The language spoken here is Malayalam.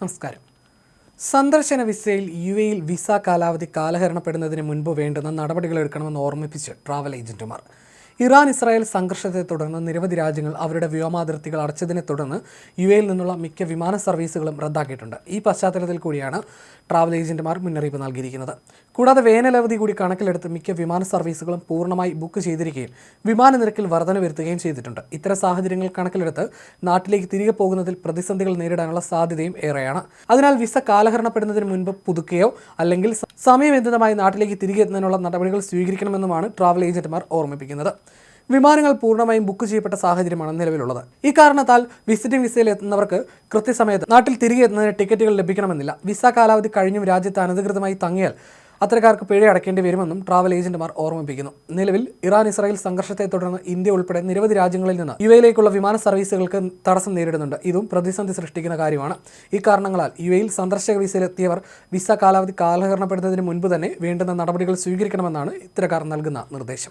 നമസ്കാരം. സന്ദർശന വിസയിൽ യുഎഇയിൽ വിസ കാലാവധി കാലഹരണപ്പെടുന്നതിന് മുൻപ് വേണ്ടുന്ന നടപടികളെടുക്കണമെന്ന് ഓർമ്മിപ്പിച്ച് ട്രാവൽ ഏജന്റുമാർ. ഇറാൻ ഇസ്രായേൽ സംഘർഷത്തെ തുടർന്ന് നിരവധി രാജ്യങ്ങൾ അവരുടെ വ്യോമാതിർത്തികൾ അടച്ചതിനെ തുടർന്ന് യുഎഇയിൽ നിന്നുള്ള മിക്ക വിമാന സർവീസുകളും റദ്ദാക്കിയിട്ടുണ്ട്. ഈ പശ്ചാത്തലത്തിൽ കൂടിയാണ് ട്രാവൽ ഏജന്റുമാർ മുന്നറിയിപ്പ് നൽകിയിരിക്കുന്നത്. കൂടാതെ വേനലവധി കൂടി കണക്കിലെടുത്ത് മിക്ക വിമാന സർവീസുകളും പൂർണ്ണമായി ബുക്ക് ചെയ്തിരിക്കുകയും വിമാന നിരക്കിൽ വർധന വരുത്തുകയും ചെയ്തിട്ടുണ്ട്. ഇത്തരം സാഹചര്യങ്ങൾ കണക്കിലെടുത്ത് നാട്ടിലേക്ക് തിരികെ പോകുന്നതിൽ പ്രതിസന്ധികൾ നേരിടാനുള്ള സാധ്യതയും ഏറെയാണ്. അതിനാൽ വിസ കാലഹരണപ്പെടുന്നതിന് മുൻപ് പുതുക്കുകയോ അല്ലെങ്കിൽ സമയബന്ധിതമായി നാട്ടിലേക്ക് തിരികെ എത്തുന്നതിനുള്ള നടപടികൾ സ്വീകരിക്കണമെന്നുമാണ് ട്രാവൽ ഏജന്റുമാർ ഓർമ്മിപ്പിക്കുന്നത്. വിമാനങ്ങൾ പൂർണ്ണമായും ബുക്ക് ചെയ്യപ്പെട്ട സാഹചര്യമാണ് നിലവിലുള്ളത്. ഈ കാരണത്താൽ വിസിറ്റിംഗ് വിസയിൽ എത്തുന്നവർക്ക് കൃത്യസമയത്ത് നാട്ടിൽ തിരികെ എത്തുന്നതിന് ടിക്കറ്റുകൾ ലഭിക്കണമെന്നില്ല. വിസ കാലാവധി കഴിഞ്ഞും രാജ്യത്ത് അനധികൃതമായി തങ്ങിയാൽ അത്തരക്കാർക്ക് പിഴ അടയ്ക്കേണ്ടി വരുമെന്നും ട്രാവൽ ഏജന്റുമാർ ഓർമ്മിപ്പിക്കുന്നു. നിലവിൽ ഇറാൻ ഇസ്രായേൽ സംഘർഷത്തെ തുടർന്ന് ഇന്ത്യ ഉൾപ്പെടെ നിരവധി രാജ്യങ്ങളിൽ നിന്ന് യുഎഇയിലേക്കുള്ള വിമാന സർവീസുകൾക്ക് തടസ്സം നേരിടുന്നുണ്ട്. ഇതും പ്രതിസന്ധി സൃഷ്ടിക്കുന്ന കാര്യമാണ്. ഈ കാരണങ്ങളാൽ യുഎഇയിൽ സന്ദർശക വിസയിലെത്തിയവർ വിസ കാലാവധി കാലഹരണപ്പെടുന്നതിന് മുൻപ് തന്നെ വേണ്ടുന്ന നടപടികൾ സ്വീകരിക്കണമെന്നാണ് ഇത്തരക്കാർ നൽകുന്ന നിർദ്ദേശം.